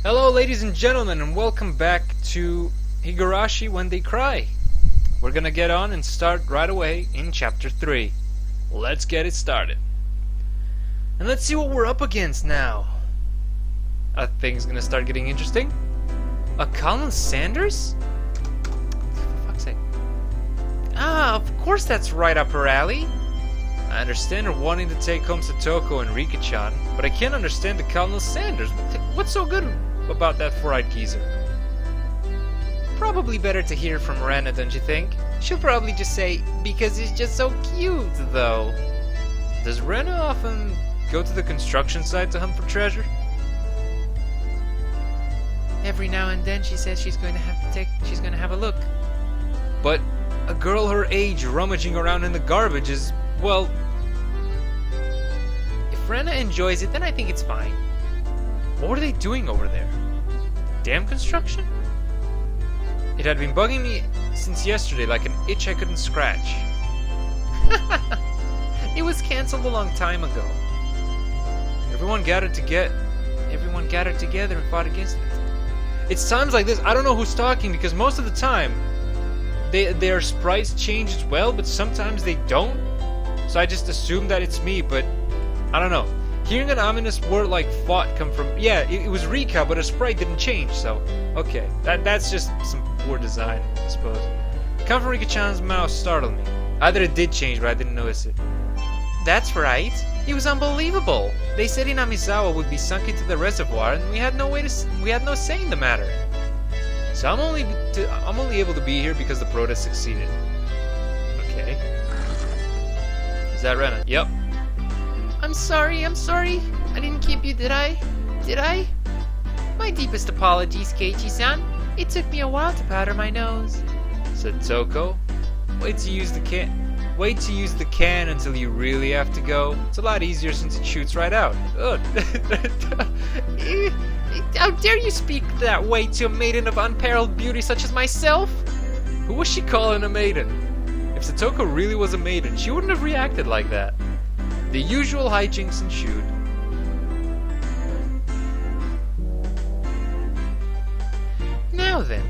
Hello ladies and gentlemen, and welcome back to Higurashi When They Cry. We're gonna get on and start right away in Chapter 3. Let's get it started. And let's see what we're up against now. Are things gonna start getting interesting? A Colonel Sanders? For fuck's sake. Ah, of course that's right up her alley. I understand her wanting to take home Satoko and Rika-chan, but I can't understand the Colonel Sanders. What's so good about that four-eyed geezer? Probably better to hear from Rena, don't you think? She'll probably just say, because he's just so cute, though. Does Rena often go to the construction site to hunt for treasure? Every now and then she says she's going to have a look. But a girl her age rummaging around in the garbage is, well, if Rena enjoys it, then I think it's fine. What were they doing over there? Dam construction? It had been bugging me since yesterday like an itch I couldn't scratch. It was cancelled a long time ago. Everyone gathered together and fought against it. It's times like this, I don't know who's talking, because most of the time their sprites change as well, but sometimes they don't. So I just assume that it's me, but I don't know. Hearing an ominous word like fought come from... Yeah, it was Rika, but her sprite didn't change, so... Okay, that's just some poor design, I suppose. Come from Rika-chan's mouth startled me. Either it did change, but I didn't notice it. That's right. It was unbelievable. They said Inamizawa would be sunk into the reservoir, and we had no say in the matter. So I'm only able to be here because the protest succeeded. Okay. Is that Rena? Yep. I'm sorry. I didn't keep you, did I? My deepest apologies, Keiichi-san. It took me a while to powder my nose. Satoko, wait to use the can until you really have to go. It's a lot easier since it shoots right out. Ugh. How dare you speak that way to a maiden of unparalleled beauty such as myself? Who was she calling a maiden? If Satoko really was a maiden, she wouldn't have reacted like that. The usual hijinks ensued. Now then,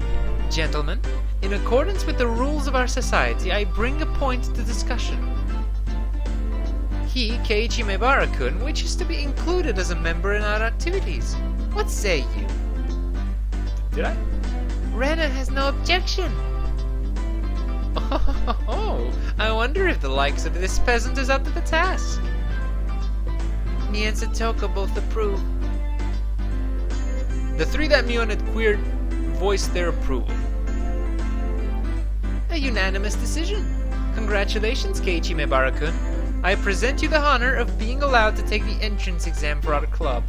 gentlemen, in accordance with the rules of our society, I bring a point to discussion. He, Keiichi Mebara-kun, wishes to be included as a member in our activities. What say you? Did I? Rena has no objection. Oh, I wonder if the likes of this peasant is up to the task. Me and Satoko both approve. The three that Mion had queered voiced their approval. A unanimous decision. Congratulations, Keiichi Mebara-kun. I present you the honor of being allowed to take the entrance exam for our club.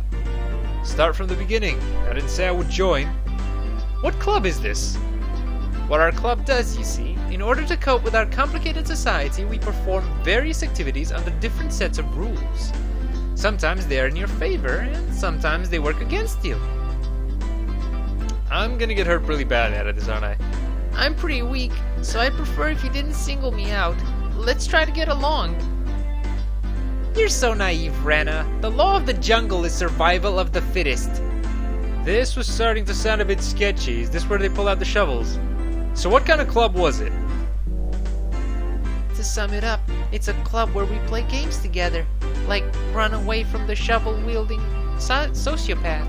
Start from the beginning. I didn't say I would join. What club is this? What our club does, you see, in order to cope with our complicated society, we perform various activities under different sets of rules. Sometimes they are in your favor, and sometimes they work against you. I'm gonna get hurt really bad out of this, aren't I? I'm pretty weak, so I'd prefer if you didn't single me out. Let's try to get along. You're so naive, Rena. The law of the jungle is survival of the fittest. This was starting to sound a bit sketchy. Is this where they pull out the shovels? So what kind of club was it? To sum it up, it's a club where we play games together. Like run away from the shovel-wielding sociopath.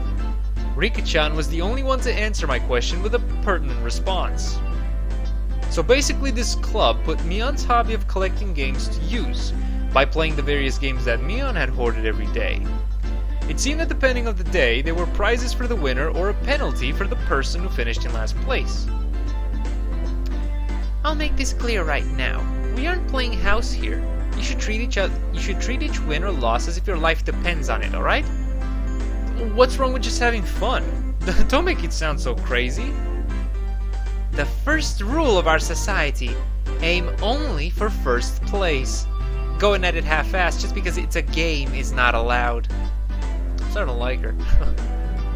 Rika-chan was the only one to answer my question with a pertinent response. So basically this club put Mion's hobby of collecting games to use by playing the various games that Mion had hoarded every day. It seemed that depending on the day, there were prizes for the winner or a penalty for the person who finished in last place. I'll make this clear right now. We aren't playing house here. You should treat each win or loss as if your life depends on it, alright? What's wrong with just having fun? Don't make it sound so crazy. The first rule of our society: aim only for first place. Going at it half-assed just because it's a game is not allowed. I'm starting to like her.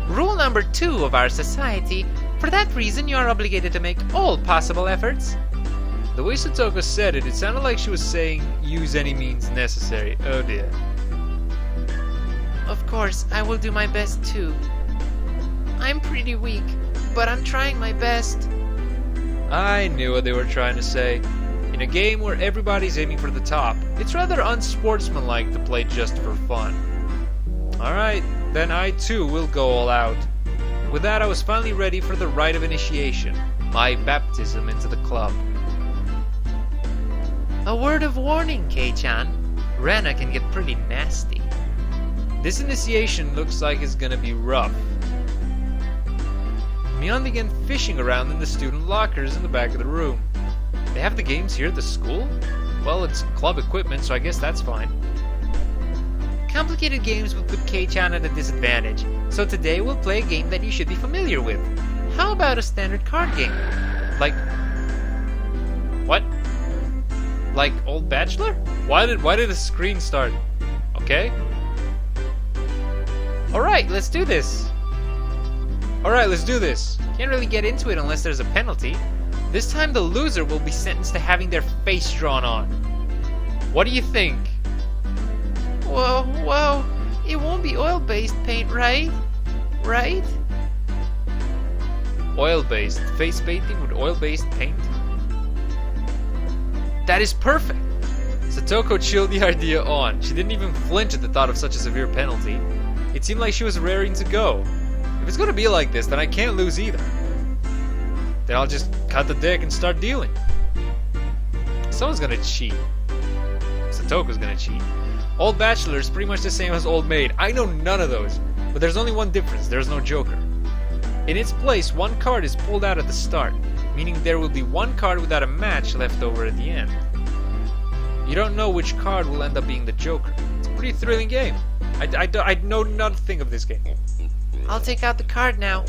Rule number 2 of our society: for that reason you are obligated to make all possible efforts. The way Satoko said it, it sounded like she was saying, use any means necessary. Oh dear. Of course, I will do my best too. I'm pretty weak, but I'm trying my best. I knew what they were trying to say. In a game where everybody's aiming for the top, it's rather unsportsmanlike to play just for fun. Alright, then I too will go all out. With that, I was finally ready for the Rite of Initiation, my baptism into the club. A word of warning, Kei-chan. Rena can get pretty nasty. This initiation looks like it's gonna be rough. Mion began fishing around in the student lockers in the back of the room. They have the games here at the school? Well, it's club equipment, so I guess that's fine. Complicated games will put Kei-chan at a disadvantage, so today we'll play a game that you should be familiar with. How about a standard card game? Like... what? Like Old Bachelor? Why did the screen start? Okay. Alright, let's do this. Alright, let's do this. Can't really get into it unless there's a penalty. This time the loser will be sentenced to having their face drawn on. What do you think? Whoa, it won't be oil-based paint, right? Right? Oil-based. Face painting with oil-based paint? That is perfect! Satoko chilled the idea on. She didn't even flinch at the thought of such a severe penalty. It seemed like she was raring to go. If it's gonna be like this, then I can't lose either. Then I'll just cut the deck and start dealing. Someone's gonna cheat. Satoko's gonna cheat. Old Bachelor is pretty much the same as Old Maid. I know none of those, but there's only one difference. There's no Joker. In its place, one card is pulled out at the start, meaning there will be one card without a match left over at the end. You don't know which card will end up being the Joker. It's a pretty thrilling game. I know nothing of this game. I'll take out the card now.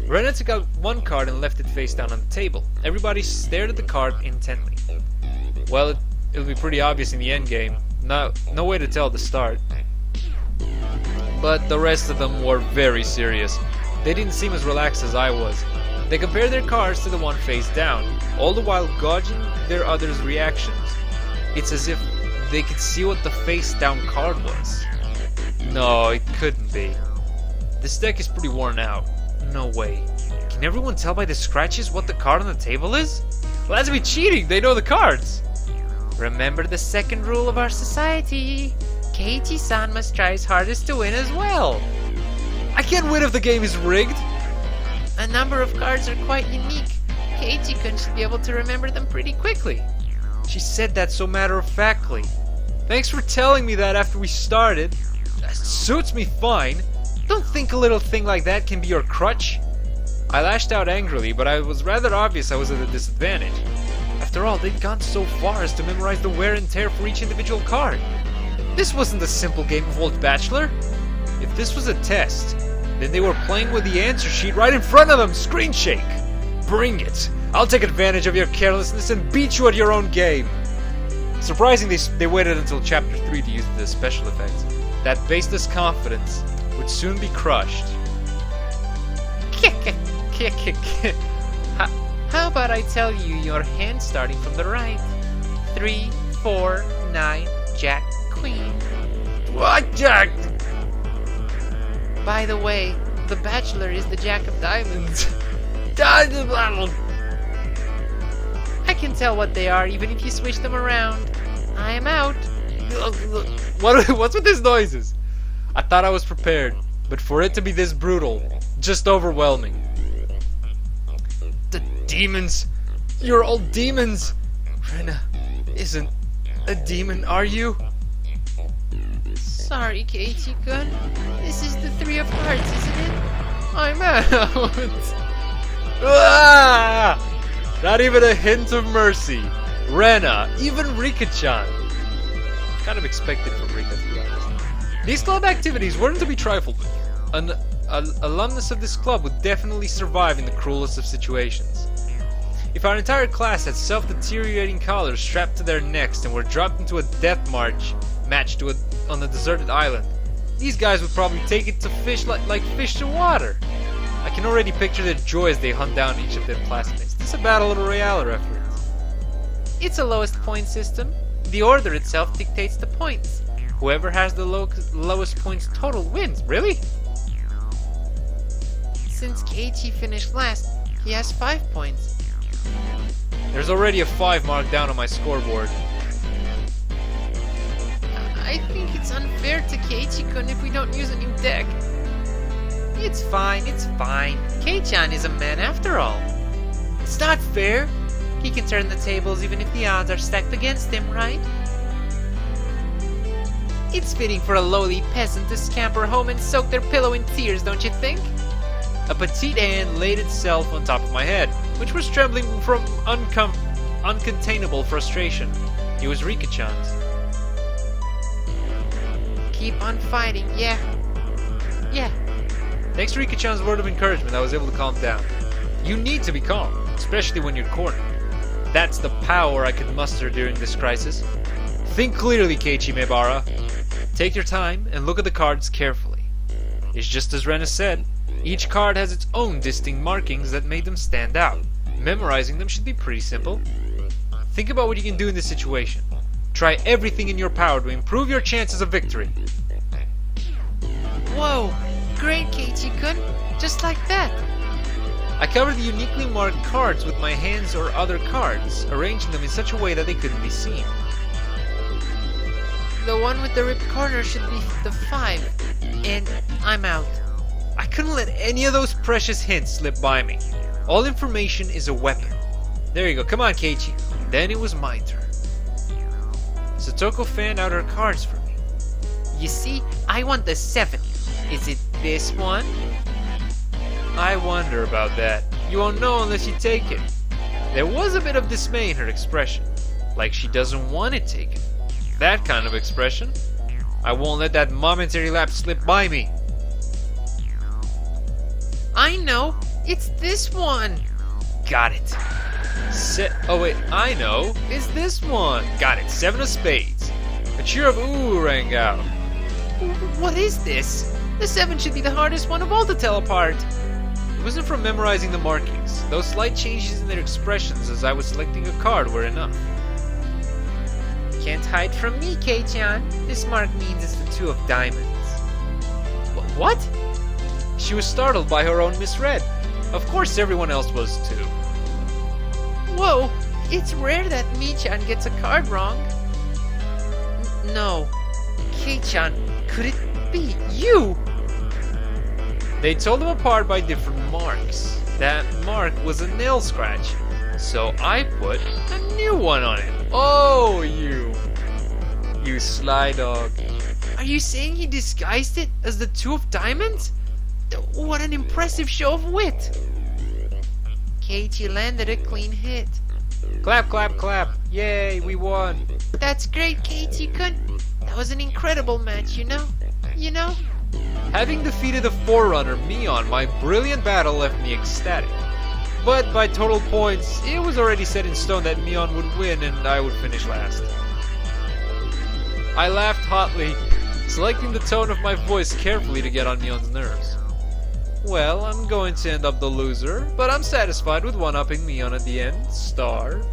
Rena took out one card and left it face down on the table. Everybody stared at the card intently. Well, it'll be pretty obvious in the end game. No way to tell at the start. But the rest of them were very serious. They didn't seem as relaxed as I was. They compared their cards to the one face down, all the while gauging their others' reactions. It's as if they could see what the face down card was. No, it couldn't be. This deck is pretty worn out. No way. Can everyone tell by the scratches what the card on the table is? Well, that's me cheating. They know the cards. Remember the second rule of our society. Keiichi-san must try his hardest to win as well. I can't win if the game is rigged. A number of cards are quite unique. Keiichi-kun should be able to remember them pretty quickly. She said that so matter-of-factly. Thanks for telling me that after we started. That suits me fine. Don't think a little thing like that can be your crutch. I lashed out angrily, but it was rather obvious I was at a disadvantage. After all, they'd gone so far as to memorize the wear and tear for each individual card. This wasn't a simple game of Old Bachelor. If this was a test, then they were playing with the answer sheet right in front of them. Screen shake. Bring it. I'll take advantage of your carelessness and beat you at your own game. Surprisingly, they waited until Chapter 3 to use the special effects. That baseless confidence would soon be crushed. How about I tell you your hand starting from the right? 3, 4, 9, Jack, Queen. What, Jack? By the way, the Bachelor is the Jack of Diamonds. I can tell what they are even if you switch them around. I am out. What's with these noises? I thought I was prepared, but for it to be this brutal, just overwhelming. The demons! You're all demons! Rena isn't a demon, are you? Sorry, Keiichi-kun. This is the 3 of Hearts, isn't it? I'm out! Ah! Not even a hint of mercy. Rena, even Rika-chan. Kind of expected from Rika, to be honest. These club activities weren't to be trifled with. An alumnus of this club would definitely survive in the cruelest of situations. If our entire class had self-deteriorating collars strapped to their necks and were dropped into a death match on a deserted island, these guys would probably take it to fish like fish to water. I can already picture their joy as they hunt down each of their classmates. This is a battle royale reference. It's a lowest point system. The order itself dictates the points. Whoever has the lowest points total wins. Really? Since Keiichi finished last, he has 5 points. There's already a 5 marked down on my scoreboard. I think it's unfair to Keiichi-kun if we don't use a new deck. It's fine, it's fine. Kei-chan is a man after all. It's not fair. He can turn the tables even if the odds are stacked against him, right? It's fitting for a lowly peasant to scamper home and soak their pillow in tears, don't you think? A petite hand laid itself on top of my head, which was trembling from uncontainable frustration. It was Rika-chan's. Keep on fighting, yeah. Yeah. Thanks to Rika-chan's word of encouragement, I was able to calm down. You need to be calm, especially when you're cornered. That's the power I could muster during this crisis. Think clearly, Keiichi Maebara. Take your time and look at the cards carefully. It's just as Ren has said, each card has its own distinct markings that made them stand out. Memorizing them should be pretty simple. Think about what you can do in this situation. Try everything in your power to improve your chances of victory. Whoa! Great, Keiichi-kun! Just like that! I covered the uniquely marked cards with my hands or other cards, arranging them in such a way that they couldn't be seen. The one with the ripped corner should be the 5, and I'm out. I couldn't let any of those precious hints slip by me. All information is a weapon. There you go, come on, Keiichi. Then it was my turn. Satoko fanned out her cards for me. You see, I want the 7. Is it this one? I wonder about that. You won't know unless you take it. There was a bit of dismay in her expression, like she doesn't want it taken. That kind of expression. I won't let that momentary lapse slip by me. I know! It's this one! Got it. Oh wait, I know. It's this one. Got it. 7 of spades. A cheer of ooh rang out. What is this? The 7 should be the hardest one of all to tell apart. It wasn't from memorizing the markings. Those slight changes in their expressions as I was selecting a card were enough. Can't hide from me, Kei-chan. This mark means it's the 2 of diamonds. What? She was startled by her own misread. Of course everyone else was too. Whoa! It's rare that Mi-chan gets a card wrong. No. Kei-chan, could it be you? They told them apart by different marks. That mark was a nail scratch, so I put a new one on it. Oh, you sly dog. Are you saying he disguised it as the 2 of diamonds? What an impressive show of wit! Keiichi landed a clean hit. Clap, clap, clap. Yay, we won. That's great, Keiichi-kun. That was an incredible match, you know? Having defeated the Forerunner, Mion, my brilliant battle left me ecstatic. But by total points, it was already set in stone that Mion would win and I would finish last. I laughed hotly, selecting the tone of my voice carefully to get on Mion's nerves. Well, I'm going to end up the loser, but I'm satisfied with one-upping Mion at the end. Star.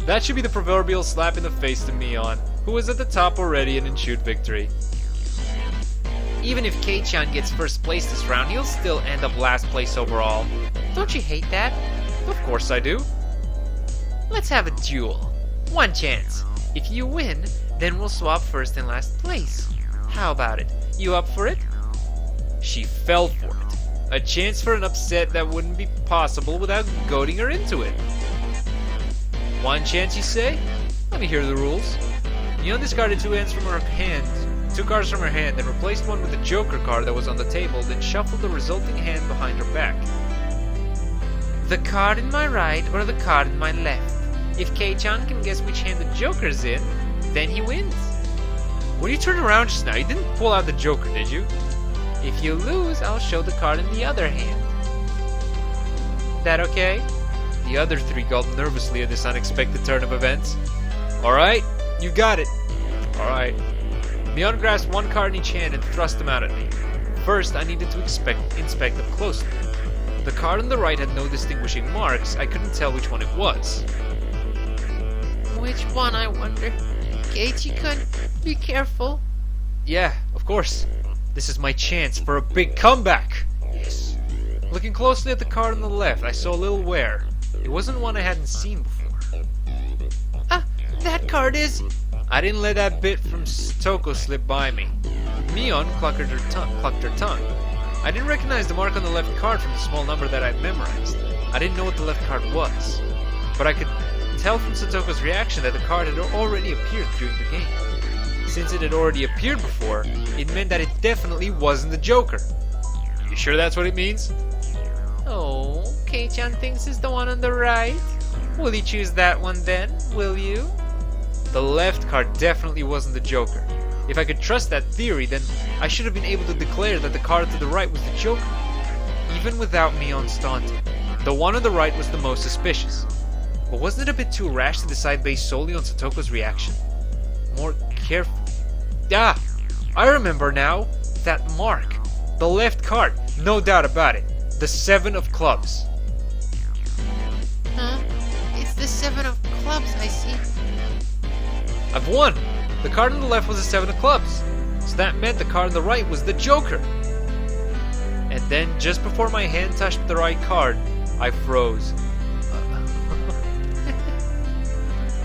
That should be the proverbial slap in the face to Mion, who was at the top already and ensured victory. Even if Kei-chan gets first place this round, he'll still end up last place overall. Don't you hate that? Of course I do. Let's have a duel. 1 chance. If you win, then we'll swap first and last place. How about it? You up for it? She fell for it. A chance for an upset that wouldn't be possible without goading her into it. 1 chance, you say? Let me hear the rules. Mion discarded 2 cards from her hand, and replaced one with the Joker card that was on the table, then shuffled the resulting hand behind her back. The card in my right or the card in my left. If Kei-chan can guess which hand the Joker's in, then he wins. When you turned around just now, you didn't pull out the Joker, did you? If you lose, I'll show the card in the other hand. That okay? The other 3 gulped nervously at this unexpected turn of events. Alright, you got it. Alright. Mion grasped 1 card in each hand and thrust them out at me. First, I needed to inspect them closely. The card on the right had no distinguishing marks. I couldn't tell which one it was. Which one, I wonder? Keiichi-kun, be careful. Yeah, of course. This is my chance for a big comeback! Yes. Looking closely at the card on the left, I saw a little wear. It wasn't one I hadn't seen before. That card is... I didn't let that bit from Toko slip by me. Mion clucked her tongue. I didn't recognize the mark on the left card from the small number that I'd memorized. I didn't know what the left card was. But I could tell from Satoko's reaction that the card had already appeared during the game. Since it had already appeared before, it meant that it definitely wasn't the Joker. You sure that's what it means? Oh, Kei-chan thinks it's the one on the right. Will you choose that one then, will you? The left card definitely wasn't the Joker. If I could trust that theory, then I should have been able to declare that the card to the right was the Joker. Even without Mion's taunting, the one on the right was the most suspicious. But wasn't it a bit too rash to decide based solely on Satoko's reaction? More careful. Ah! I remember now. That mark. The left card. No doubt about it. The 7 of clubs. Huh? It's the 7 of clubs, I see. I've won! The card on the left was the 7 of clubs. So that meant the card on the right was the Joker. And then, just before my hand touched the right card, I froze.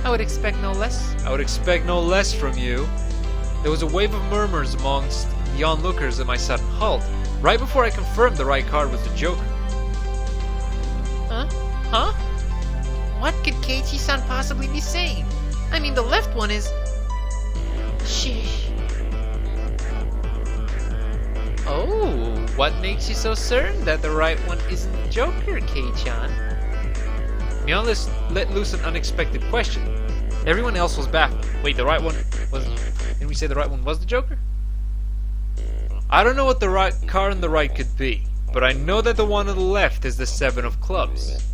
I would expect no less. I would expect no less from you. There was a wave of murmurs amongst the onlookers at my sudden halt, right before I confirmed the right card was the Joker. Huh? What could Keiichi-san possibly be saying? I mean, the left one is... Sheesh. Oh, what makes you so certain that the right one isn't the Joker, Kei-chan? Mion let loose an unexpected question. Everyone else was baffled. Wait, the right one was... Didn't we say the right one was the Joker? I don't know what the right card on the right could be, but I know that the one on the left is the 7 of clubs.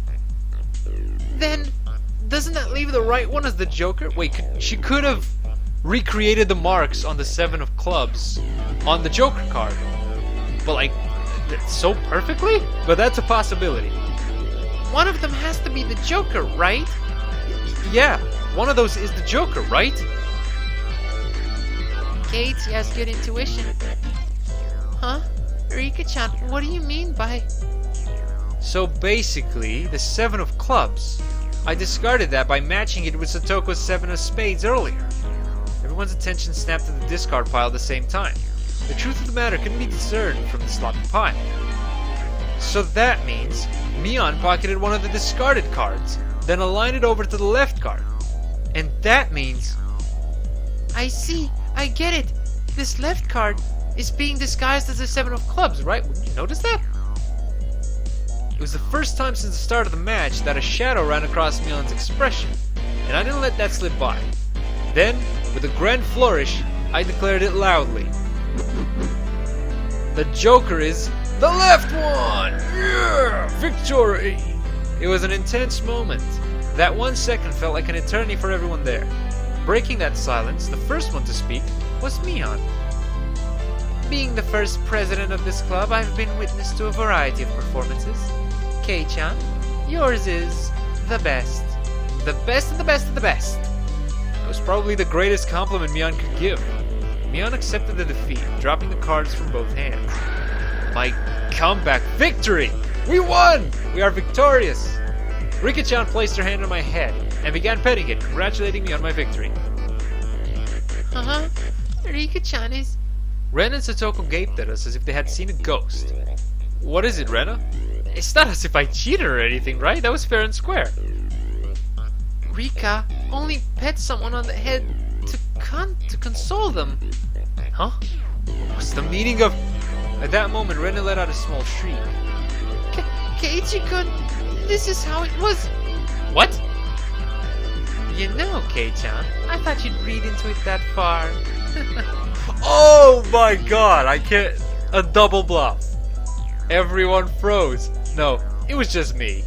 Then, doesn't that leave the right one as the Joker? Wait, she could have recreated the marks on the 7 of clubs on the Joker card. But like, so perfectly? But that's a possibility. One of them has to be the Joker, right? Yeah, one of those is the Joker, right? Keiichi has good intuition. Huh? Rika-chan, what do you mean by... So basically, the 7 of clubs. I discarded that by matching it with Satoko's 7 of spades earlier. Everyone's attention snapped to the discard pile at the same time. The truth of the matter couldn't be discerned from the sloppy pile. So that means Mion pocketed one of the discarded cards, then aligned it over to the left card. And that means... I see, I get it. This left card is being disguised as the 7 of clubs, right? Wouldn't you notice that? It was the first time since the start of the match that a shadow ran across Mion's expression, and I didn't let that slip by. Then, with a grand flourish, I declared it loudly. The Joker is the left one! Yeah! Victory! It was an intense moment. That 1 second felt like an eternity for everyone there. Breaking that silence, the first one to speak was Mion. Being the first president of this club, I've been witness to a variety of performances. Kei-chan, yours is the best. The best of the best of the best. It was probably the greatest compliment Mion could give. Mion accepted the defeat, dropping the cards from both hands. My comeback victory! We won! We are victorious! Rika-chan placed her hand on my head and began petting it, congratulating me on my victory. Uh-huh. Rika-chan is... Ren and Satoko gaped at us as if they had seen a ghost. What is it, Rena? It's not as if I cheated or anything, right? That was fair and square. Rika only pet someone on the head to console them. Huh? What's the meaning of... At that moment, Rena let out a small shriek. Keiichi-kun, this is how it was. What? You know, Kei-chan, I thought you'd read into it that far. Oh my god, I can't... A double bluff. Everyone froze. No, it was just me.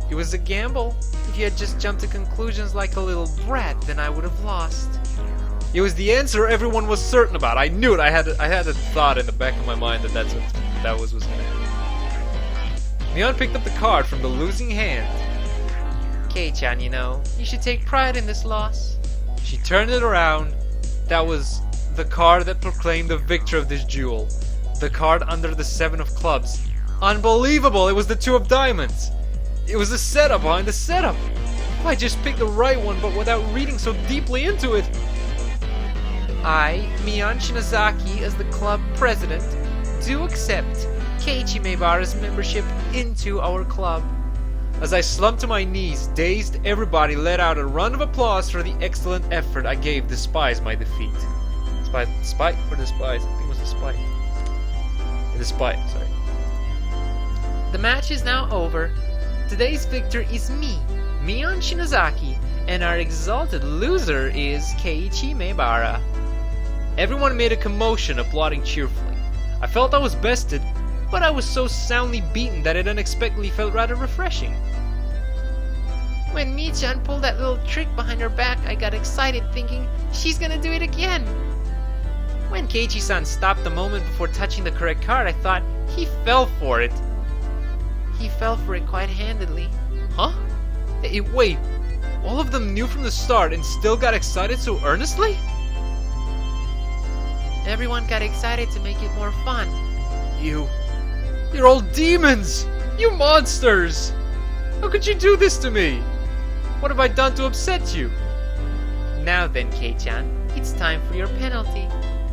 It was a gamble. If you had just jumped to conclusions like a little brat, then I would have lost. It was the answer everyone was certain about. I knew it. I had a thought in the back of my mind that that was gonna happen. Mion picked up the card from the losing hand. Kei-chan, you know, you should take pride in this loss. She turned it around. That was the card that proclaimed the victor of this duel. The card under the 7 of clubs. Unbelievable! It was the 2 of diamonds! It was the setup behind the setup! I just picked the right one, but without reading so deeply into it. I, Mion Shinozaki, as the club president, do accept Keiichi Maebara's membership into our club. As I slumped to my knees, dazed, everybody let out a round of applause for the excellent effort I gave despite my defeat. Despite or despise? I think it was despite. Despite, sorry. The match is now over. Today's victor is me, Mion Shinozaki, and our exalted loser is Keiichi Maebara. Everyone made a commotion, applauding cheerfully. I felt I was bested, but I was so soundly beaten that it unexpectedly felt rather refreshing. When Mi-chan pulled that little trick behind her back, I got excited thinking she's gonna do it again. When Keiichi-san stopped the moment before touching the correct card, I thought he fell for it. He fell for it quite handedly. Huh? Hey, wait, all of them knew from the start and still got excited so earnestly? Everyone got excited to make it more fun. You're all demons! You monsters! How could you do this to me? What have I done to upset you? Now then, Kei-chan, it's time for your penalty.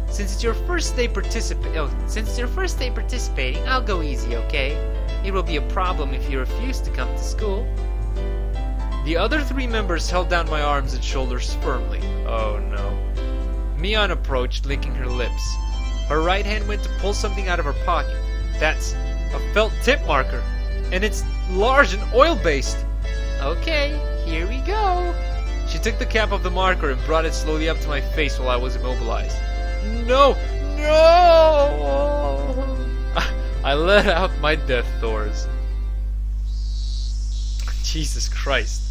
Since it's your first day participating, I'll go easy, okay? It will be a problem if you refuse to come to school. The other 3 members held down my arms and shoulders firmly. Oh no. Mion approached, licking her lips. Her right hand went to pull something out of her pocket. That's a felt tip marker, and it's large and oil-based. Okay, here we go. She took the cap of the marker and brought it slowly up to my face while I was immobilized. No! No! I let out my death throes. Jesus Christ.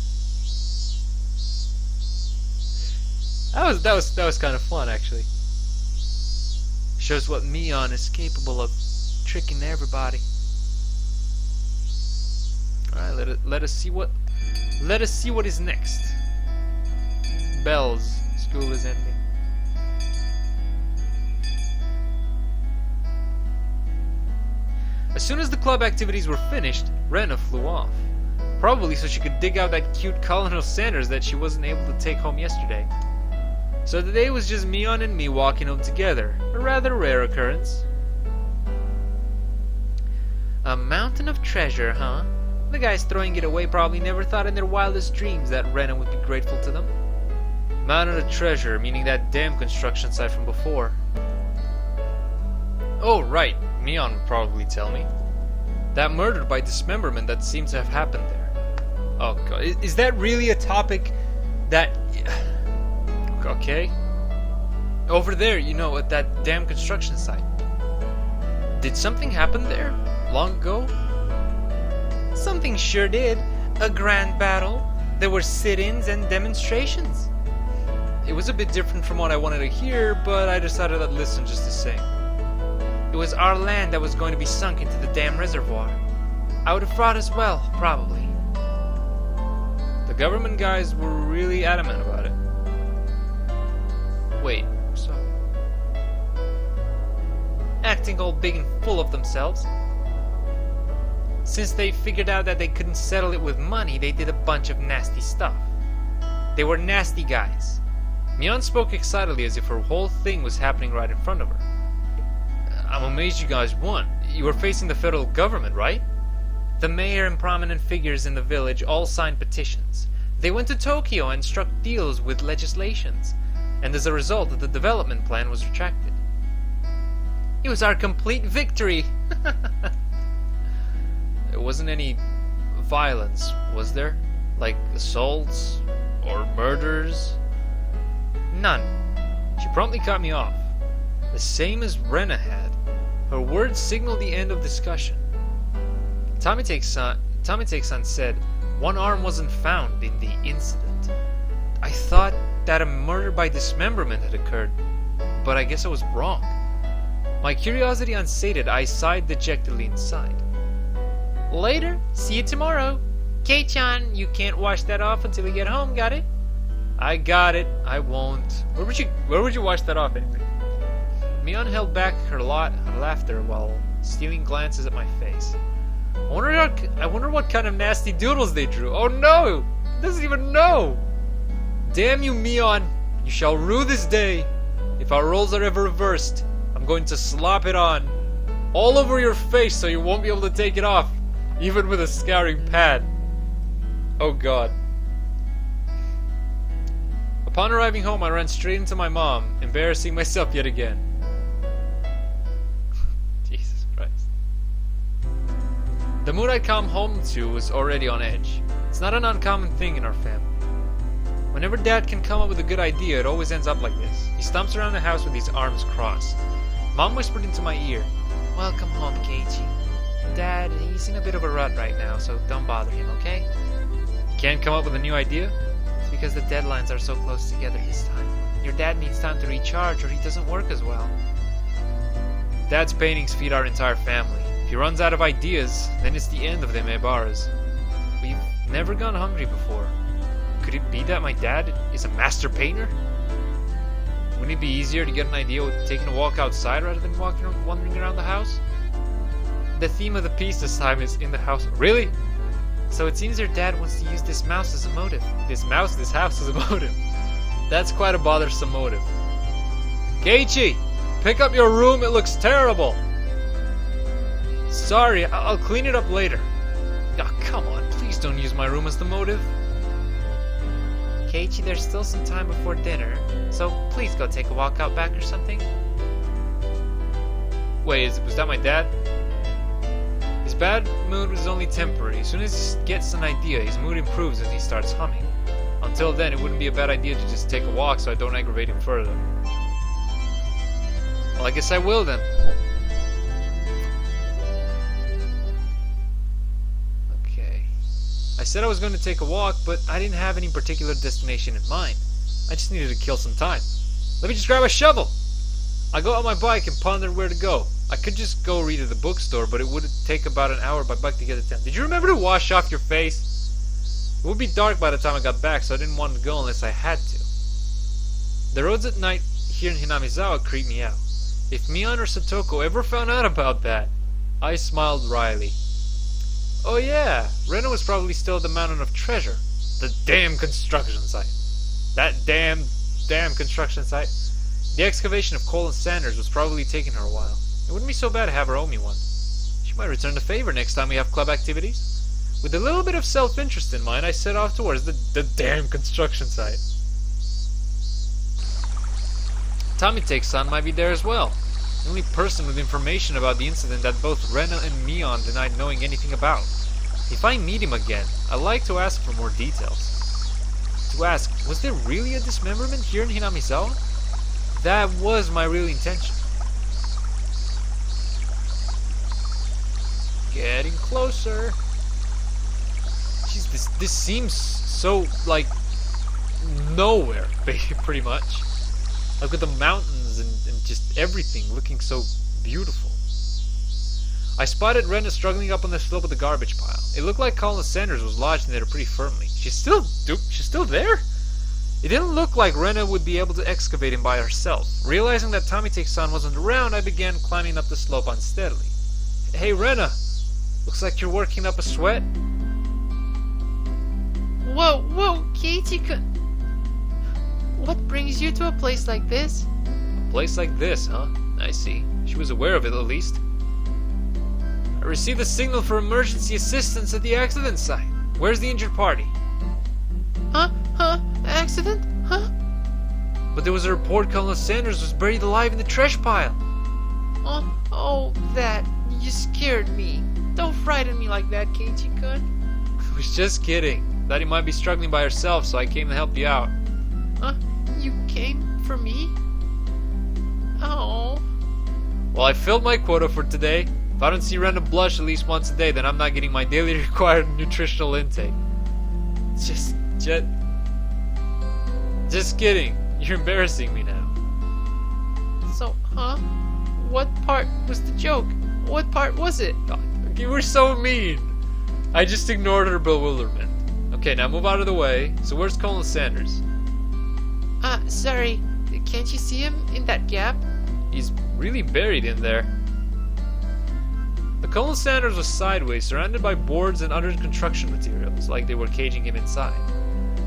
That was kind of fun, actually. Shows what Mion is capable of, tricking everybody. All right, let us see what is next. Bells. School is ending. As soon as the club activities were finished, Rena flew off. Probably so she could dig out that cute Colonel Sanders that she wasn't able to take home yesterday. So today was just Mion and me walking home together, a rather rare occurrence. A mountain of treasure, huh? The guys throwing it away probably never thought in their wildest dreams that Rena would be grateful to them. Mountain of treasure, meaning that damn construction site from before. Oh, right, Mion would probably tell me. That murder by dismemberment that seems to have happened there. Oh god, is that really a topic that... Okay. Over there, you know, at that damn construction site. Did something happen there? Long ago? Something sure did. A grand battle. There were sit-ins and demonstrations. It was a bit different from what I wanted to hear, but I decided I'd listen just the same. It was our land that was going to be sunk into the damn reservoir. I would have brought as well, probably. The government guys were really adamant about it. Wait, so... Acting all big and full of themselves. Since they figured out that they couldn't settle it with money, they did a bunch of nasty stuff. They were nasty guys. Mion spoke excitedly as if her whole thing was happening right in front of her. I'm amazed you guys won. You were facing the federal government, right? The mayor and prominent figures in the village all signed petitions. They went to Tokyo and struck deals with legislations. And as a result, the development plan was retracted. It was our complete victory! There wasn't any violence, was there? Like assaults or murders? None. She promptly cut me off. The same as Rena had. Her words signaled the end of discussion. Tamitake-san said one arm wasn't found in the incident. I thought that a murder by dismemberment had occurred, but I guess I was wrong. My curiosity unsated, I sighed dejectedly inside. Later. See you tomorrow. Kei-chan, you can't wash that off until we get home, got it? I got it. I won't. Where would you wash that off anyway? Mion held back her laughter while stealing glances at my face. I wonder what kind of nasty doodles they drew. Oh no! He doesn't even know! Damn you, Mion! You shall rue this day. If our roles are ever reversed, I'm going to slop it on all over your face so you won't be able to take it off, even with a scouring pad. Oh god. Upon arriving home, I ran straight into my mom, embarrassing myself yet again. Jesus Christ. The mood I'd come home to was already on edge. It's not an uncommon thing in our family. Whenever Dad can come up with a good idea, it always ends up like this. He stomps around the house with his arms crossed. Mom whispered into my ear, Welcome home, Keiichi. Dad, he's in a bit of a rut right now, so don't bother him, okay? You can't come up with a new idea? It's because the deadlines are so close together this time. Your dad needs time to recharge or he doesn't work as well. Dad's paintings feed our entire family. If he runs out of ideas, then it's the end of the Maebaras. We've never gone hungry before. Could it be that my dad is a master painter? Wouldn't it be easier to get an idea with taking a walk outside rather than wandering around the house? The theme of the piece this time is in the house. Really? So it seems your dad wants to use this mouse as a motive. This house as a motive. That's quite a bothersome motive. Keiichi, pick up your room, it looks terrible. Sorry, I'll clean it up later. Oh, come on, please don't use my room as the motive. Keiichi, there's still some time before dinner, so please go take a walk out back or something. Wait, was that my dad? His bad mood was only temporary. As soon as he gets an idea, his mood improves and he starts humming. Until then, it wouldn't be a bad idea to just take a walk so I don't aggravate him further. Well, I guess I will then. Okay. I said I was going to take a walk, but I didn't have any particular destination in mind. I just needed to kill some time. Let me just grab a shovel! I go on my bike and ponder where to go. I could just go read at the bookstore, but it would take about an hour by bike to get to town. Did you remember to wash off your face? It would be dark by the time I got back, so I didn't want to go unless I had to. The roads at night here in Hinamizawa creep me out. If Mion or Satoko ever found out about that, I smiled wryly. Oh yeah, Rena was probably still at the Mountain of Treasure. The damn construction site. That damn construction site. The excavation of coal and Sanders was probably taking her a while. It wouldn't be so bad to have her owe me one. She might return the favor next time we have club activities. With a little bit of self-interest in mind, I set off towards the damn construction site. Tamite-san might be there as well. The only person with information about the incident that both Rena and Mion denied knowing anything about. If I meet him again, I'd like to ask for more details. To ask, was there really a dismemberment here in Hinamizawa? That was my real intention. Getting closer. Jeez, this seems so, like, nowhere, pretty much. Like with the mountains and just everything looking so beautiful. I spotted Rena struggling up on the slope of the garbage pile. It looked like Colin Sanders was lodged in there pretty firmly. She's still there? It didn't look like Rena would be able to excavate him by herself. Realizing that Tamite-san wasn't around, I began climbing up the slope unsteadily. Hey Rena! Looks like you're working up a sweat. Whoa, Keiichi-kun. What brings you to a place like this? A place like this, huh? I see. She was aware of it, at least. I received a signal for emergency assistance at the accident site. Where's the injured party? Huh? Accident? Huh? But there was a report Colonel Sanders was buried alive in the trash pile. Oh, that. You scared me. Don't frighten me like that, Keiichi-kun. I was just kidding. Thought you might be struggling by yourself, so I came to help you out. Huh? You came for me? Oh. Well, I filled my quota for today. If I don't see Rena blush at least once a day, then I'm not getting my daily required nutritional intake. Just kidding. You're embarrassing me now. So, huh? What part was the joke? What part was it? Oh, you were so mean. I just ignored her bewilderment. Okay, now move out of the way. So where's Colonel Sanders? Sorry. Can't you see him in that gap? He's Really buried in there. The Colonel Sanders was sideways, surrounded by boards and other construction materials, like they were caging him inside.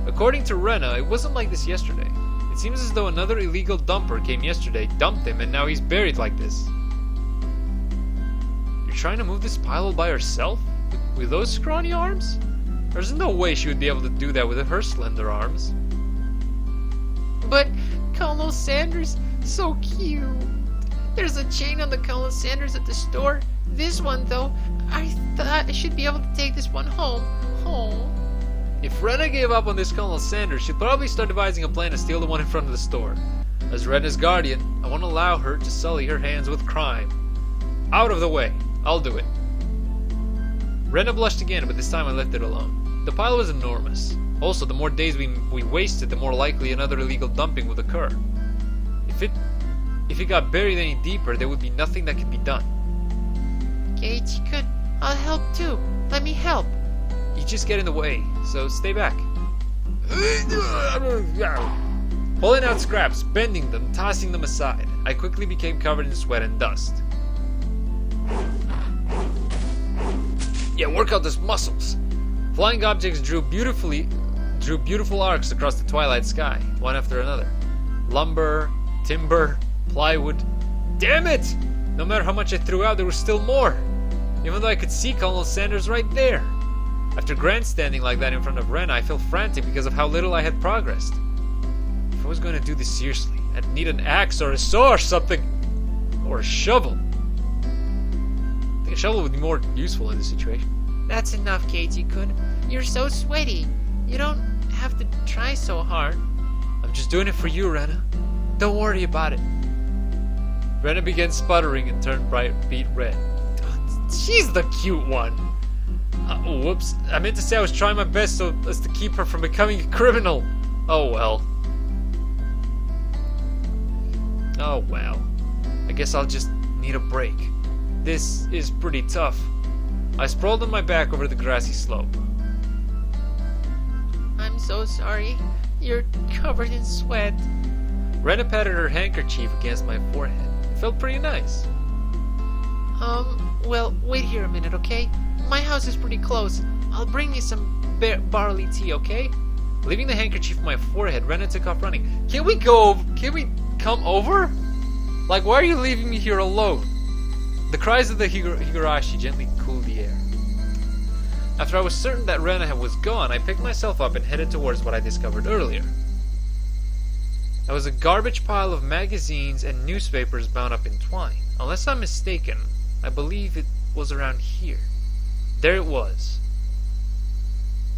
According to Rena, it wasn't like this yesterday. It seems as though another illegal dumper came yesterday, dumped him, and now he's buried like this. You're trying to move this pile all by herself? With those scrawny arms? There's no way she would be able to do that with her slender arms. But Colonel Sanders, so cute. There's a chain on the Colonel Sanders at the store. This one, though, I thought I should be able to take this one home. If Rena gave up on this Colonel Sanders, she'd probably start devising a plan to steal the one in front of the store. As Rena's guardian, I won't allow her to sully her hands with crime. Out of the way. I'll do it. Rena blushed again, but this time I left it alone. The pile was enormous. Also, the more days we wasted, the more likely another illegal dumping would occur. If it got buried any deeper, there would be nothing that could be done. Keiichi-kun, I'll help too. Let me help. You just get in the way, so stay back. Pulling out scraps, bending them, tossing them aside, I quickly became covered in sweat and dust. Yeah, work out those muscles. Flying objects drew beautiful arcs across the twilight sky, one after another. Lumber, timber, plywood. Damn it! No matter how much I threw out, there was still more. Even though I could see Colonel Sanders right there. After grandstanding like that in front of Rena, I felt frantic because of how little I had progressed. If I was going to do this seriously, I'd need an axe or a saw or something. Or a shovel. I think a shovel would be more useful in this situation. That's enough, Keiichi-kun. You're so sweaty. You don't have to try so hard. I'm just doing it for you, Rena. Don't worry about it. Rena began sputtering and turned beet red. She's the cute one. Whoops. I meant to say I was trying my best so as to keep her from becoming a criminal. Oh well. Oh well. I guess I'll just need a break. This is pretty tough. I sprawled on my back over the grassy slope. I'm so sorry. You're covered in sweat. Rena patted her handkerchief against my forehead. It felt pretty nice. Well, wait here a minute, okay? My house is pretty close. I'll bring you some barley tea, okay? Leaving the handkerchief on my forehead, Rena took off running. Can we come over? Like, why are you leaving me here alone? The cries of the Higurashi gently cooled the air. After I was certain that Rena was gone, I picked myself up and headed towards what I discovered earlier. There was a garbage pile of magazines and newspapers bound up in twine. Unless I'm mistaken, I believe it was around here. There it was.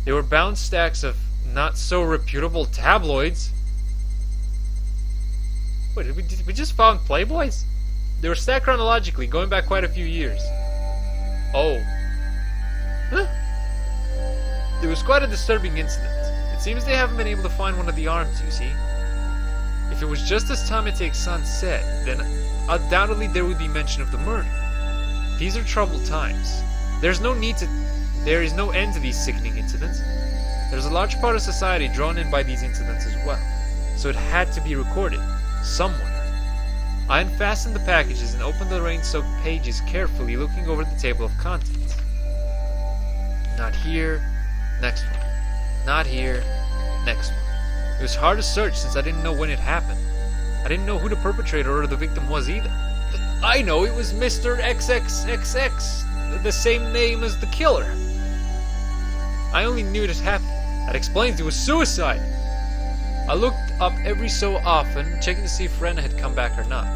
They were bound stacks of not-so-reputable tabloids. Wait, did we just found Playboys? They were stacked chronologically, going back quite a few years. Oh. Huh? It was quite a disturbing incident. It seems they haven't been able to find one of the arms, you see. If it was just as Tamete-san said, then undoubtedly there would be mention of the murder. These are troubled times. There is no end to these sickening incidents. There's a large part of society drawn in by these incidents as well, so it had to be recorded, somewhere. I unfastened the packages and opened the rain-soaked pages carefully, looking over the table of contents. Not here, next one. Not here, next one. It was hard to search since I didn't know when it happened. I didn't know who the perpetrator or the victim was either. I know, it was Mr. XXXX, the same name as the killer. I only knew it happened. That explains it was suicide. I looked up every so often, checking to see if Rena had come back or not.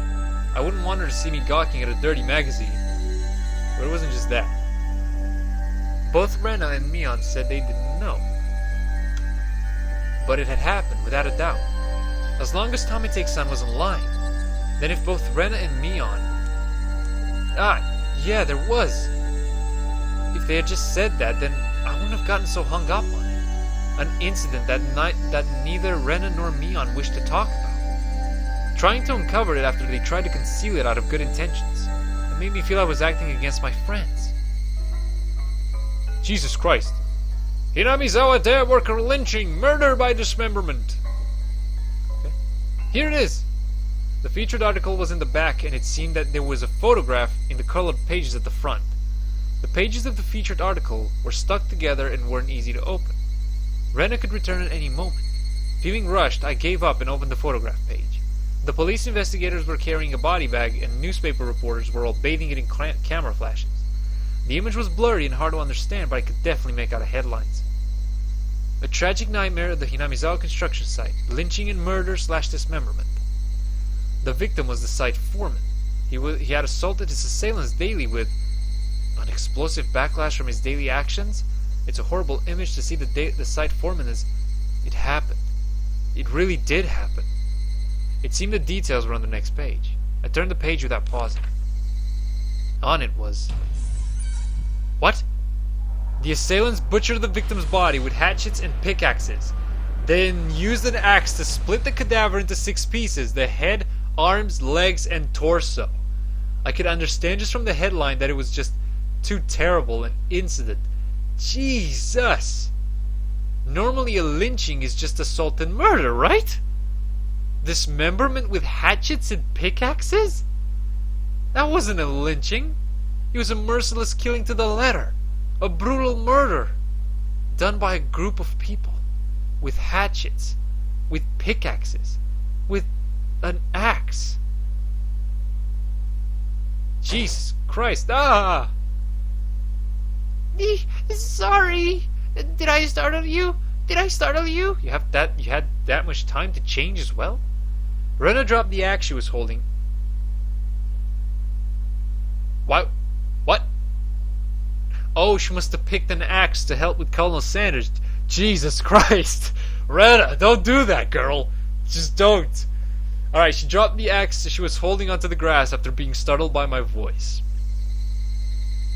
I wouldn't want her to see me gawking at a dirty magazine. But it wasn't just that. Both Rena and Mion said they didn't know. But it had happened, without a doubt. As long as Tamete-san wasn't lying. Then if both Rena and Mion... yeah, there was. If they had just said that, then I wouldn't have gotten so hung up on it. An incident that neither Rena nor Mion wished to talk about. Trying to uncover it after they tried to conceal it out of good intentions. It made me feel I was acting against my friends. Jesus Christ. Hinamizawa dare worker lynching, murder by dismemberment. Okay. Here it is. The featured article was in the back, and it seemed that there was a photograph in the colored pages at the front. The pages of the featured article were stuck together and weren't easy to open. Rena could return at any moment. Feeling rushed, I gave up and opened the photograph page. The police investigators were carrying a body bag, and newspaper reporters were all bathing it in camera flashes. The image was blurry and hard to understand, but I could definitely make out the headlines. A tragic nightmare at the Hinamizawa construction site. Lynching and murder / dismemberment. The victim was the site foreman. He had assaulted his assailants daily with an explosive backlash from his daily actions. It's a horrible image to see the site foreman as it happened. It really did happen. It seemed the details were on the next page. I turned the page without pausing. On it was... What? The assailants butchered the victim's body with hatchets and pickaxes, then used an axe to split the cadaver into 6 pieces, the head, arms, legs, and torso. I could understand just from the headline that it was just too terrible an incident. Jesus! Normally a lynching is just assault and murder, right? Dismemberment with hatchets and pickaxes? That wasn't a lynching. It was a merciless killing to the letter. A brutal murder. Done by a group of people. With hatchets. With pickaxes. With an axe. Jesus Christ. Ah! Sorry. Did I startle you? You had that much time to change as well? Rena dropped the axe she was holding. What? Oh, she must have picked an axe to help with Colonel Sanders. Jesus Christ. Rena, don't do that, girl. Just don't. Alright, she dropped the axe she was holding onto the grass after being startled by my voice.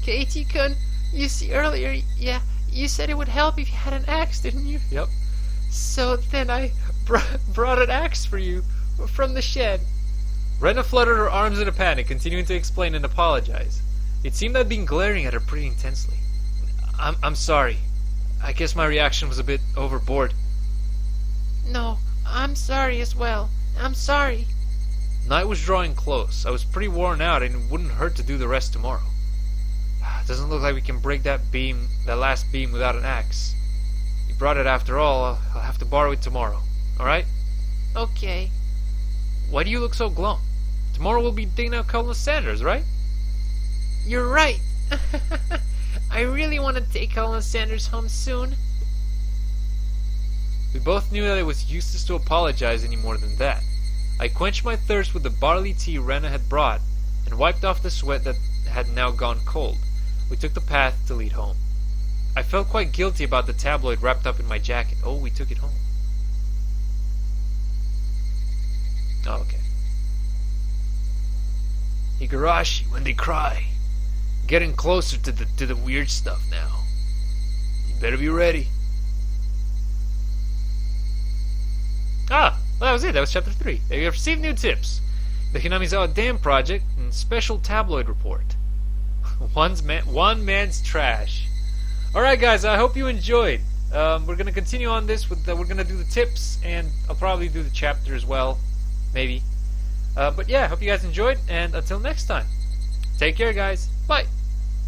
Keiichi-kun, you see earlier, yeah, you said it would help if you had an axe, didn't you? Yep. So then I brought an axe for you from the shed. Rena fluttered her arms in a panic, continuing to explain and apologize. It seemed I'd been glaring at her pretty intensely. I'm sorry. I guess my reaction was a bit overboard. No, I'm sorry as well. I'm sorry. Night was drawing close. I was pretty worn out, and it wouldn't hurt to do the rest tomorrow. It doesn't look like we can break that last beam without an axe. You brought it after all. I'll have to borrow it tomorrow. Alright? Okay. Why do you look so glum? Tomorrow we'll be digging out Colonel Sanders, right? You're right. I really want to take Colonel Sanders home soon. We both knew that it was useless to apologize any more than that. I quenched my thirst with the barley tea Rena had brought, and wiped off the sweat that had now gone cold. We took the path to lead home. I felt quite guilty about the tabloid wrapped up in my jacket. Oh, we took it home. Oh, okay. Higurashi, when they cry. Getting closer to the weird stuff now. You better be ready. Ah, well, that was it. That was chapter 3. You have received new tips. The Hinamizawa Dam Project and special tabloid report. One man's trash. Alright guys, I hope you enjoyed. We're going to continue on this. We're going to do the tips, and I'll probably do the chapter as well. Maybe. But yeah, hope you guys enjoyed, and until next time. Take care guys. Bye.